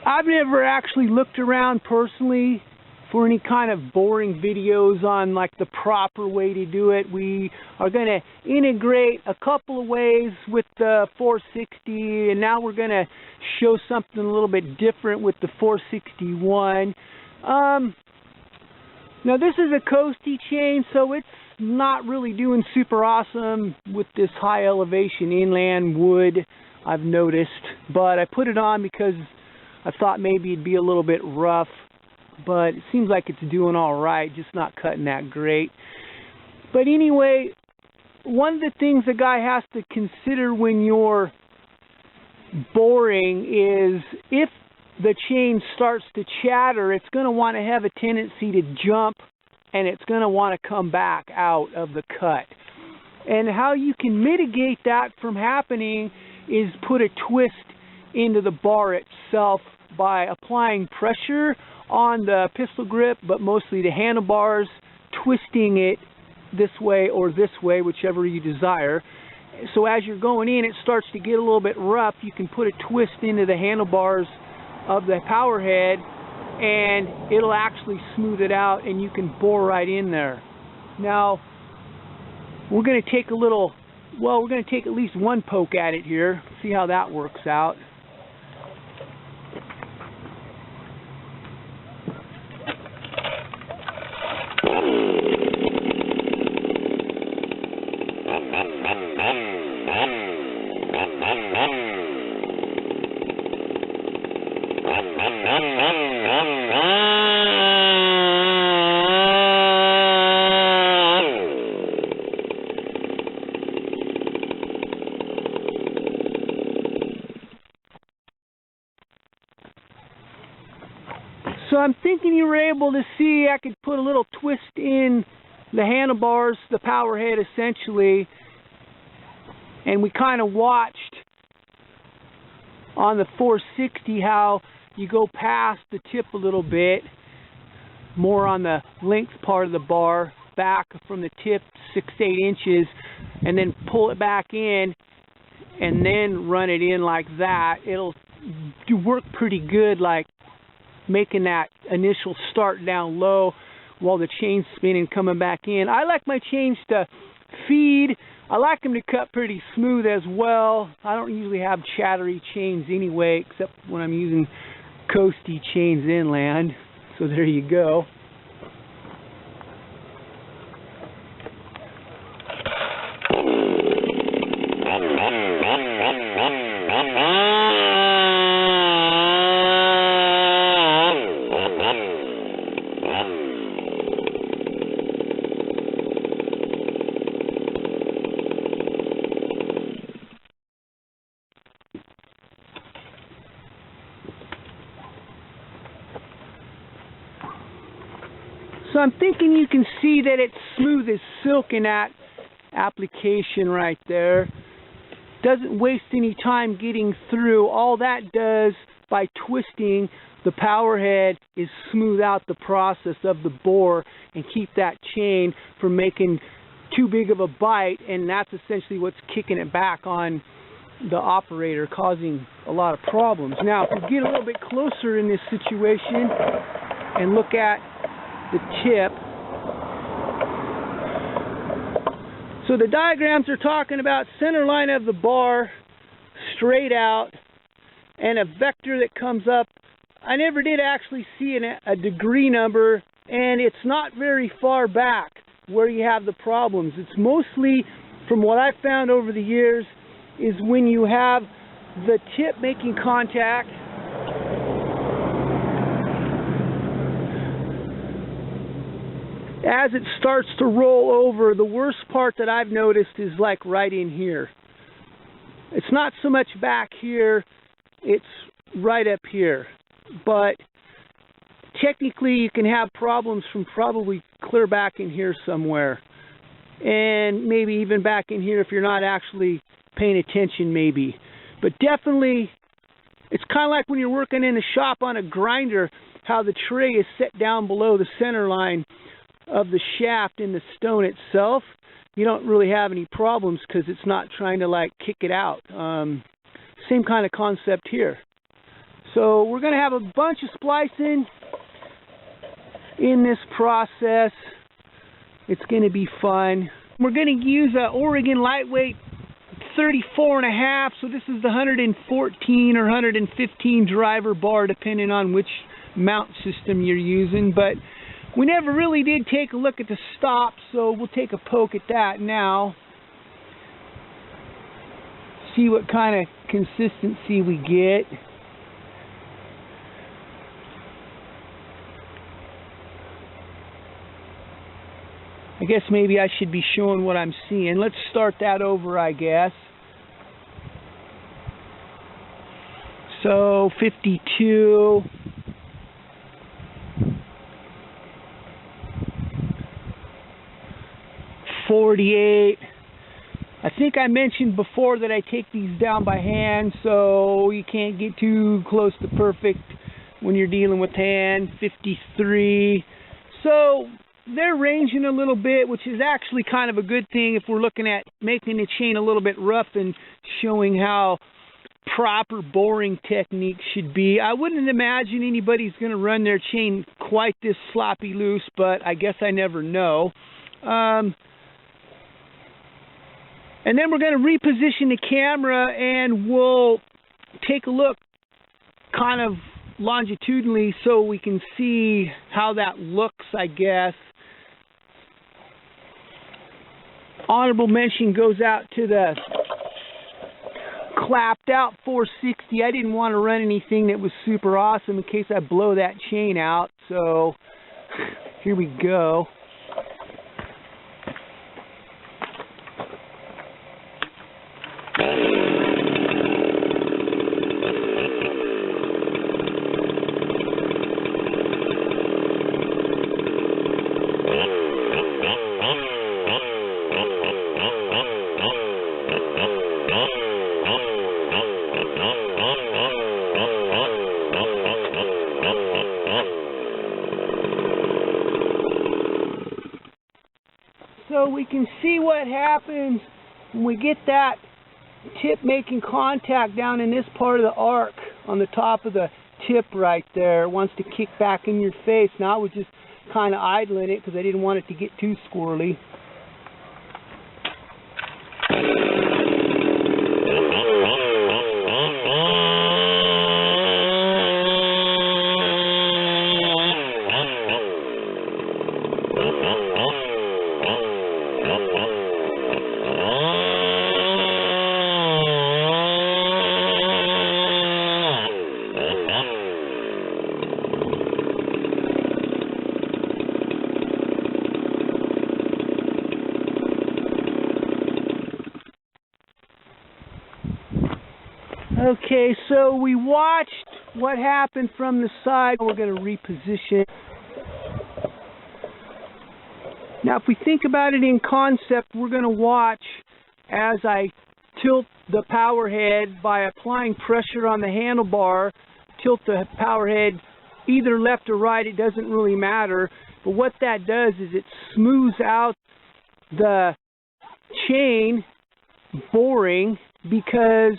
I've never actually looked around personally for any kind of boring videos on like the proper way to do it. We are going to integrate a couple of ways with the 460, and now we're going to show something a little bit different with the 461. Now this is a coasty chain, so it's not really doing super awesome with this high elevation inland wood, I've noticed, but I put it on because I thought maybe it'd be a little bit rough, but it seems like it's doing all right, just not cutting that great. But anyway, one of the things a guy has to consider when you're boring is if the chain starts to chatter, it's going to want to have a tendency to jump, and it's going to want to come back out of the cut. And how you can mitigate that from happening is put a twist into the bar itself by applying pressure on the pistol grip, but mostly the handlebars, twisting it this way or this way, whichever you desire. So as you're going in, it starts to get a little bit rough. You can put a twist into the handlebars of the power head, and it'll actually smooth it out, and you can bore right in there. Now, we're going to take we're going to take at least one poke at it here, see how that works out. So I'm thinking you were able to see I could put a little twist in the handlebars, the power head essentially, and we kind of watched on the 460 how you go past the tip a little bit, more on the length part of the bar, back from the tip 6 to 8 inches, and then pull it back in and then run it in like that. It'll work pretty good, like making that initial start down low while the chain's spinning, coming back in. I like my chains to feed. I like them to cut pretty smooth as well. I don't usually have chattery chains anyway, except when I'm using coasty chains inland. So there you go. So I'm thinking you can see that it's smooth as silk in that application right there. Doesn't waste any time getting through. All that does by twisting the power head is smooth out the process of the bore and keep that chain from making too big of a bite, and that's essentially what's kicking it back on the operator, causing a lot of problems. Now, if we get a little bit closer in this situation and look at the tip. So the diagrams are talking about center line of the bar, straight out, and a vector that comes up. I never did actually see a degree number, and it's not very far back where you have the problems. It's mostly, from what I've found over the years, is when you have the tip making contact as it starts to roll over. The worst part that I've noticed is like right in here. It's not so much back here, it's right up here. But technically you can have problems from probably clear back in here somewhere. And maybe even back in here if you're not actually paying attention maybe. But definitely, it's kind of like when you're working in a shop on a grinder, how the tray is set down below the center line of the shaft in the stone itself. You don't really have any problems because it's not trying to like kick it out. Same kind of concept here. So we're going to have a bunch of splicing in this process. It's going to be fun. We're going to use a Oregon lightweight 34.5, so this is the 114 or 115 driver bar, depending on which mount system you're using. But we never really did take a look at the stop, so we'll take a poke at that now. See what kind of consistency we get. I guess maybe I should be showing what I'm seeing. Let's start that over, I guess. So 52. 48. I think I mentioned before that I take these down by hand, so you can't get too close to perfect when you're dealing with hand. 53. So they're ranging a little bit, which is actually kind of a good thing if we're looking at making the chain a little bit rough and showing how proper boring technique should be. I wouldn't imagine anybody's going to run their chain quite this sloppy loose, but I guess I never know. And then we're going to reposition the camera and we'll take a look kind of longitudinally so we can see how that looks, I guess. Honorable mention goes out to the clapped out 460. I didn't want to run anything that was super awesome in case I blow that chain out. So here we go. So we can see what happens when we get that tip making contact down in this part of the arc on the top of the tip right there. It wants to kick back in your face. Now I was just kind of idling it because I didn't want it to get too squirrely. Okay, so we watched what happened from the side. We're going to reposition. Now, if we think about it in concept, we're going to watch as I tilt the power head by applying pressure on the handlebar, tilt the power head either left or right, it doesn't really matter. But what that does is it smooths out the chain boring because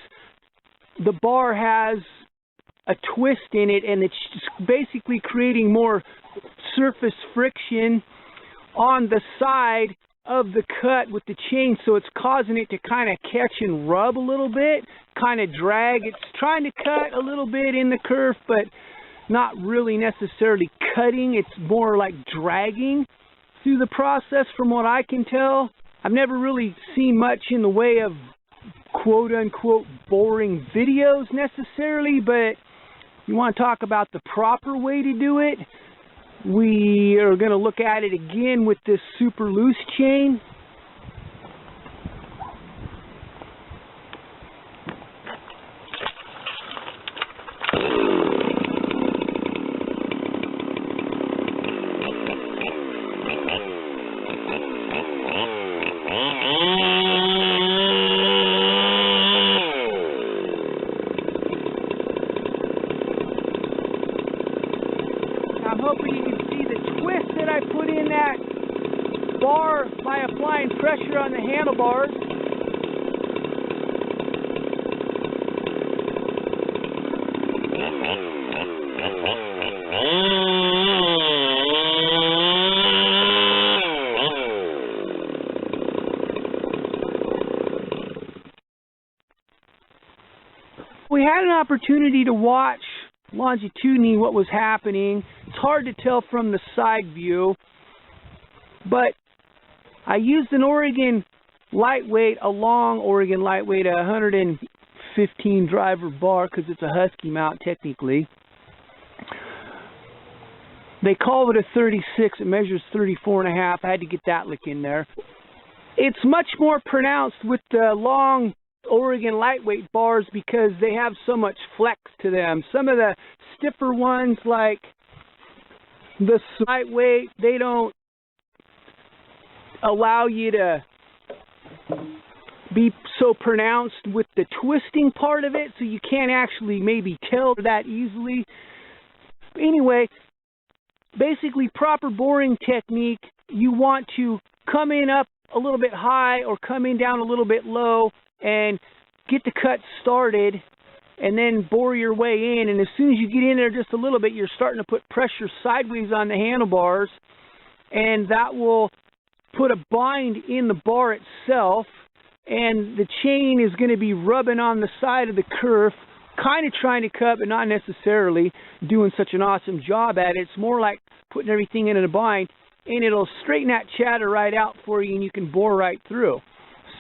the bar has a twist in it, and it's just basically creating more surface friction on the side of the cut with the chain, so it's causing it to kind of catch and rub a little bit, kind of drag. It's trying to cut a little bit in the kerf, but not really necessarily cutting. It's more like dragging through the process from what I can tell. I've never really seen much in the way of quote-unquote boring videos necessarily, but you want to talk about the proper way to do it, we are going to look at it again with this super loose chain. I'm hoping you can see the twist that I put in that bar by applying pressure on the handlebars. opportunity to watch longitudinally what was happening. It's hard to tell from the side view, but I used an Oregon lightweight, a long Oregon lightweight, a 115 driver bar, because it's a Husky mount technically. They call it a 36. It measures 34.5. I had to get that lick in there. It's much more pronounced with the long Oregon lightweight bars because they have so much flex to them. Some of the stiffer ones, like the lightweight, they don't allow you to be so pronounced with the twisting part of it, so you can't actually maybe tell that easily. Anyway, basically proper boring technique, you want to come in up a little bit high or come in down a little bit low and get the cut started, and then bore your way in. And as soon as you get in there just a little bit, you're starting to put pressure sideways on the handlebars, and that will put a bind in the bar itself, and the chain is going to be rubbing on the side of the kerf, kind of trying to cut, but not necessarily doing such an awesome job at it. It's more like putting everything in a bind, and it'll straighten that chatter right out for you, and you can bore right through.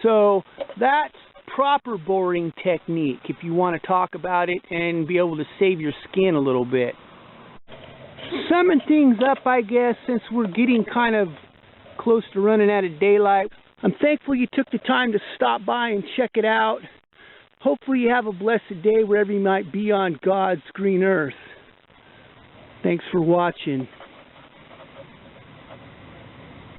So that's proper boring technique if you want to talk about it and be able to save your skin a little bit. Summing things up, I guess, since we're getting kind of close to running out of daylight, I'm thankful you took the time to stop by and check it out. Hopefully you have a blessed day wherever you might be on God's green earth. Thanks for watching.